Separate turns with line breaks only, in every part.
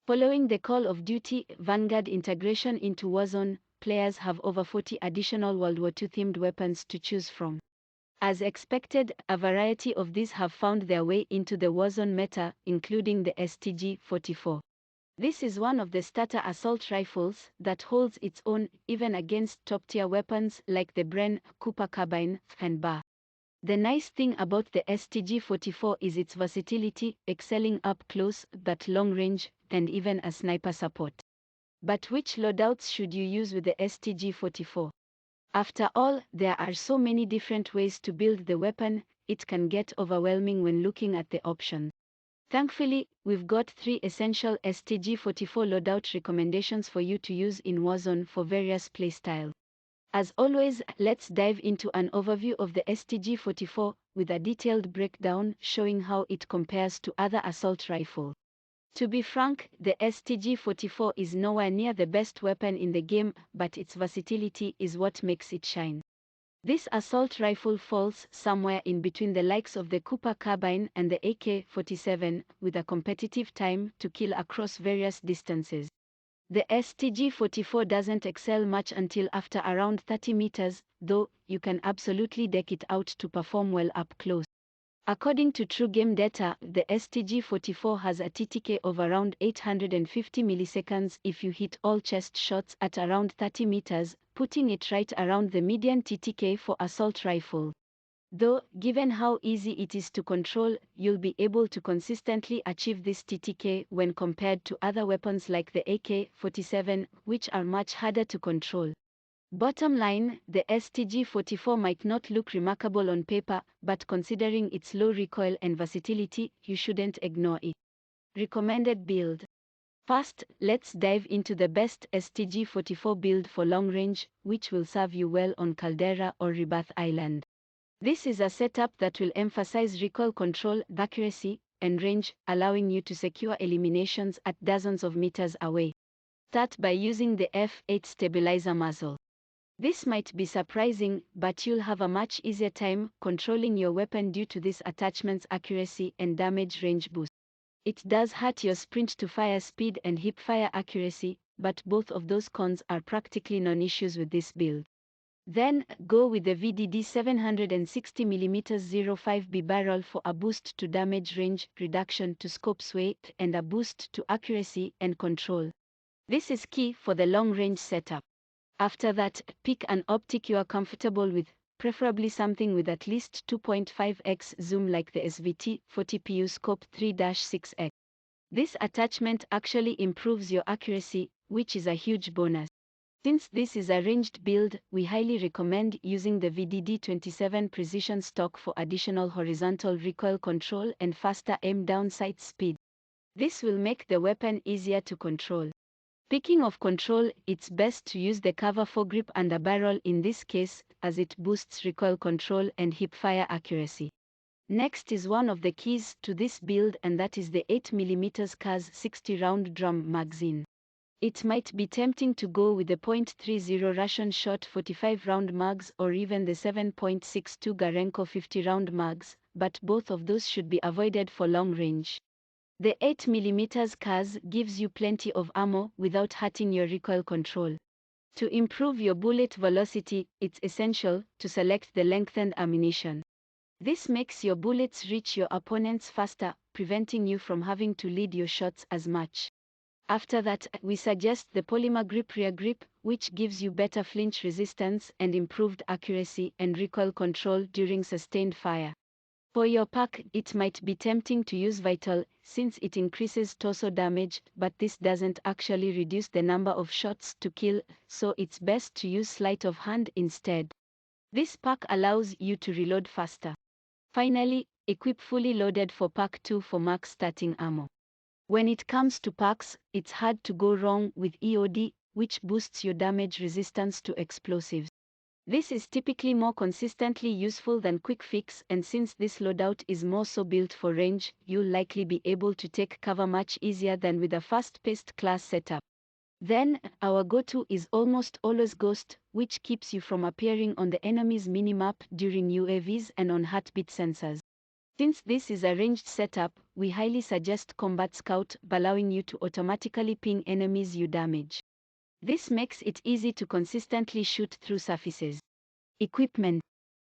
Following the Call of Duty Vanguard integration into Warzone, players have over 40 additional World War II-themed weapons to choose from. As expected, a variety of these have found their way into the Warzone meta, including the STG44. This is one of the starter assault rifles that holds its own even against top-tier weapons like the Bren, Cooper Carbine, and BAR. The nice thing about the STG44 is its versatility, excelling up close, but long range, and even a sniper support. But which loadouts should you use with the STG44? After all, there are so many different ways to build the weapon, it can get overwhelming when looking at the options. Thankfully, we've got 3 essential STG44 loadout recommendations for you to use in Warzone for various playstyles. As always, let's dive into an overview of the STG44 with a detailed breakdown showing how it compares to other assault rifles. To be frank, the STG44 is nowhere near the best weapon in the game, but its versatility is what makes it shine. This assault rifle falls somewhere in between the likes of the Cooper Carbine and the AK-47, with a competitive time to kill across various distances. The STG-44 doesn't excel much until after around 30 meters, though you can absolutely deck it out to perform well up close. According to True Game data, the STG-44 has a TTK of around 850 milliseconds if you hit all chest shots at around 30 meters, putting it right around the median TTK for assault rifle. Though, given how easy it is to control, you'll be able to consistently achieve this TTK when compared to other weapons like the AK-47, which are much harder to control. Bottom line, the STG-44 might not look remarkable on paper, but considering its low recoil and versatility, you shouldn't ignore it. Recommended build. First, let's dive into the best STG-44 build for long range, which will serve you well on Caldera or Rebirth Island. This is a setup that will emphasize recoil control, accuracy, and range, allowing you to secure eliminations at dozens of meters away. Start by using the F8 stabilizer muzzle. This might be surprising, but you'll have a much easier time controlling your weapon due to this attachment's accuracy and damage range boost. It does hurt your sprint to fire speed and hip fire accuracy, but both of those cons are practically non-issues with this build. Then, go with the VDD 760mm 05B barrel for a boost to damage range, reduction to scope sway, and a boost to accuracy and control. This is key for the long-range setup. After that, pick an optic you are comfortable with, preferably something with at least 2.5x zoom like the SVT40PU Scope 3-6x. This attachment actually improves your accuracy, which is a huge bonus. Since this is a ranged build, we highly recommend using the VDD27 Precision stock for additional horizontal recoil control and faster aim down sight speed. This will make the weapon easier to control. Speaking of control, it's best to use the cover foregrip under barrel in this case, as it boosts recoil control and hip-fire accuracy. Next is one of the keys to this build, and that is the 8mm CAS 60-round drum magazine. It might be tempting to go with the .30 Russian shot 45-round mags or even the 7.62 Garenko 50-round mags, but both of those should be avoided for long range. The 8mm CAS gives you plenty of ammo without hurting your recoil control. To improve your bullet velocity, it's essential to select the lengthened ammunition. This makes your bullets reach your opponents faster, preventing you from having to lead your shots as much. After that, we suggest the polymer grip rear grip, which gives you better flinch resistance and improved accuracy and recoil control during sustained fire. For your pack, it might be tempting to use Vital, since it increases torso damage, but this doesn't actually reduce the number of shots to kill, so it's best to use Sleight of Hand instead. This pack allows you to reload faster. Finally, equip fully loaded for Pack 2 for max starting ammo. When it comes to packs, it's hard to go wrong with EOD, which boosts your damage resistance to explosives. This is typically more consistently useful than Quick Fix, and since this loadout is more so built for range, you'll likely be able to take cover much easier than with a fast-paced class setup. Then, our go-to is almost always Ghost, which keeps you from appearing on the enemy's minimap during UAVs and on heartbeat sensors. Since this is a ranged setup, we highly suggest Combat Scout, allowing you to automatically ping enemies you damage. This makes it easy to consistently shoot through surfaces. Equipment.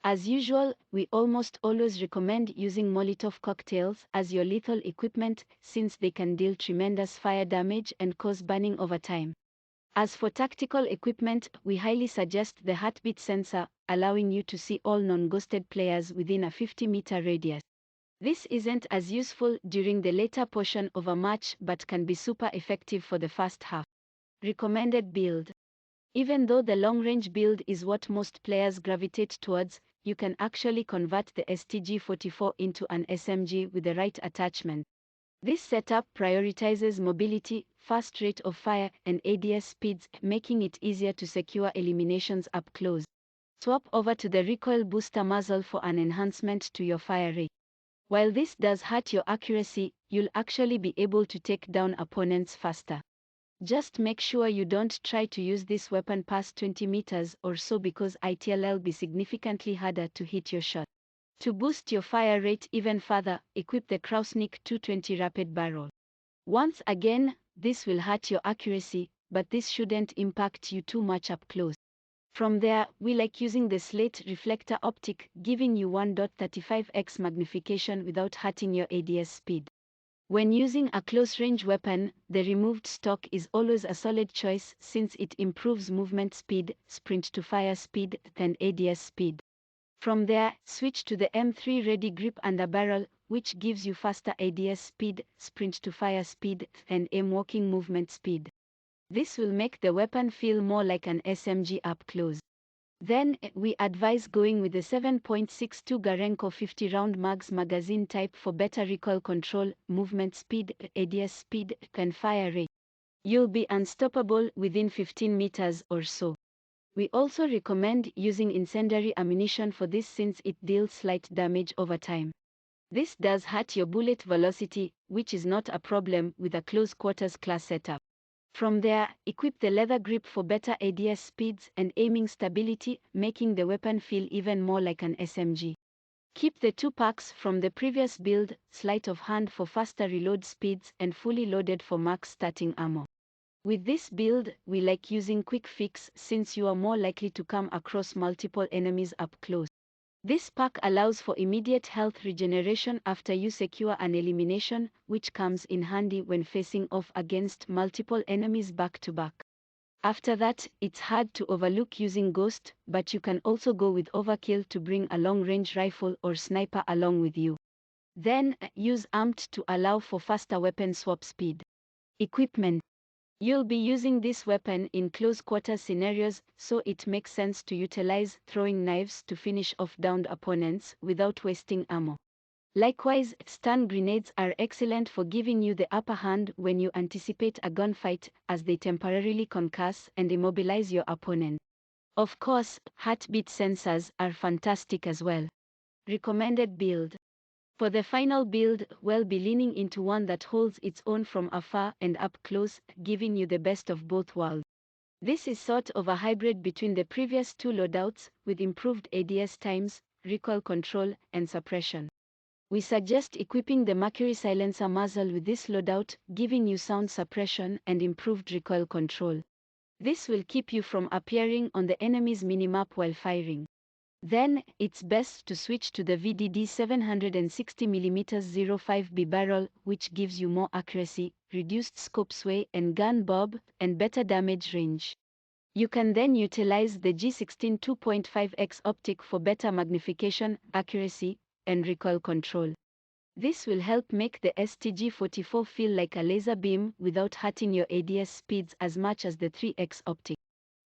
As usual, we almost always recommend using Molotov cocktails as your lethal equipment since they can deal tremendous fire damage and cause burning over time. As for tactical equipment, we highly suggest the heartbeat sensor, allowing you to see all non-ghosted players within a 50-meter radius. This isn't as useful during the later portion of a match but can be super effective for the first half. Recommended build. Even though the long-range build is what most players gravitate towards, you can actually convert the STG44 into an SMG with the right attachment. This setup prioritizes mobility, fast rate of fire, and ADS speeds, making it easier to secure eliminations up close. Swap over to the recoil booster muzzle for an enhancement to your fire rate. While this does hurt your accuracy, you'll actually be able to take down opponents faster. Just make sure you don't try to use this weapon past 20 meters or so because it'll be significantly harder to hit your shot. To boost your fire rate even further, equip the Krausnik 220 Rapid Barrel. Once again, this will hurt your accuracy, but this shouldn't impact you too much up close. From there, we like using the slate reflector optic, giving you 1.35x magnification without hurting your ADS speed. When using a close-range weapon, the removed stock is always a solid choice since it improves movement speed, sprint-to-fire speed, and ADS speed. From there, switch to the M3 Ready Grip Underbarrel, which gives you faster ADS speed, sprint-to-fire speed, and aim-walking movement speed. This will make the weapon feel more like an SMG up close. Then, we advise going with the 7.62 Garenko 50-round mags magazine type for better recoil control, movement speed, ADS speed, and fire rate. You'll be unstoppable within 15 meters or so. We also recommend using incendiary ammunition for this since it deals slight damage over time. This does hurt your bullet velocity, which is not a problem with a close quarters class setup. From there, equip the leather grip for better ADS speeds and aiming stability, making the weapon feel even more like an SMG. Keep the 2 packs from the previous build, sleight of hand for faster reload speeds and fully loaded for max starting ammo. With this build, we like using quick fix since you are more likely to come across multiple enemies up close. This pack allows for immediate health regeneration after you secure an elimination, which comes in handy when facing off against multiple enemies back to back. After that, it's hard to overlook using Ghost, but you can also go with Overkill to bring a long-range rifle or sniper along with you. Then, use Armed to allow for faster weapon swap speed. Equipment. You'll be using this weapon in close-quarter scenarios, so it makes sense to utilize throwing knives to finish off downed opponents without wasting ammo. Likewise, stun grenades are excellent for giving you the upper hand when you anticipate a gunfight, as they temporarily concuss and immobilize your opponent. Of course, heartbeat sensors are fantastic as well. Recommended build. For the final build, we'll be leaning into one that holds its own from afar and up close, giving you the best of both worlds. This is sort of a hybrid between the previous 2 loadouts, with improved ADS times, recoil control, and suppression. We suggest equipping the Mercury Silencer muzzle with this loadout, giving you sound suppression and improved recoil control. This will keep you from appearing on the enemy's minimap while firing. Then, it's best to switch to the VDD 760mm 05B barrel, which gives you more accuracy, reduced scope sway and gun bob, and better damage range. You can then utilize the G16 2.5x optic for better magnification, accuracy, and recoil control. This will help make the STG44 feel like a laser beam without hurting your ADS speeds as much as the 3x optic.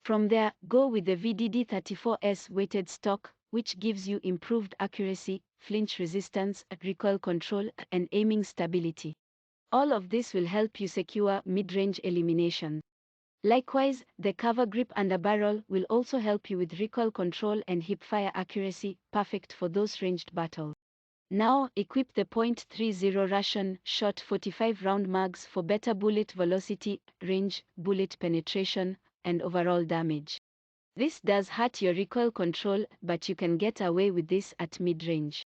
From there, go with the VDD34S weighted stock, which gives you improved accuracy, flinch resistance, recoil control, and aiming stability. All of this will help you secure mid-range elimination. Likewise, the cover grip underbarrel will also help you with recoil control and hip-fire accuracy, perfect for those ranged battles. Now, equip the .30 Russian shot 45 round mags for better bullet velocity, range, bullet penetration, and overall damage. This does hurt your recoil control, but you can get away with this at mid-range.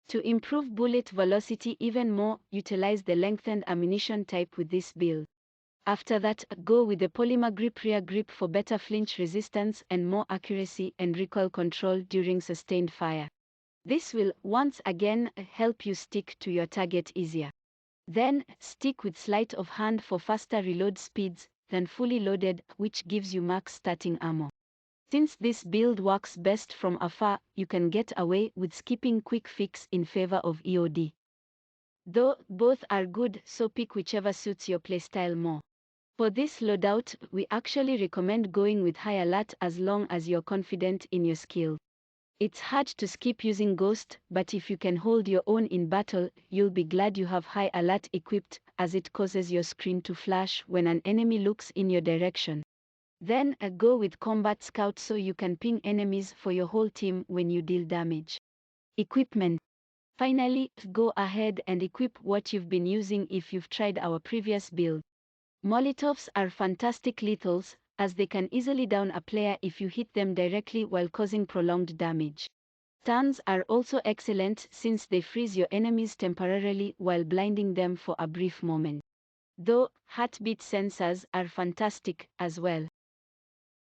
To improve bullet velocity even more, utilize the lengthened ammunition type with this build. After that, go with the polymer grip rear grip for better flinch resistance and more accuracy and recoil control during sustained fire. This will, once again, help you stick to your target easier. Then, stick with sleight of hand for faster reload speeds than fully loaded, which gives you max starting ammo. Since this build works best from afar, you can get away with skipping quick fix in favor of EOD. Though both are good, so pick whichever suits your playstyle more. For this loadout, we actually recommend going with high alert as long as you're confident in your skill. It's hard to skip using Ghost, but if you can hold your own in battle, you'll be glad you have high alert equipped, as it causes your screen to flash when an enemy looks in your direction. Then, go with Combat Scout so you can ping enemies for your whole team when you deal damage. Equipment. Finally, go ahead and equip what you've been using if you've tried our previous build. Molotovs are fantastic lethals, as they can easily down a player if you hit them directly while causing prolonged damage. Stuns are also excellent since they freeze your enemies temporarily while blinding them for a brief moment. Though, heartbeat sensors are fantastic as well.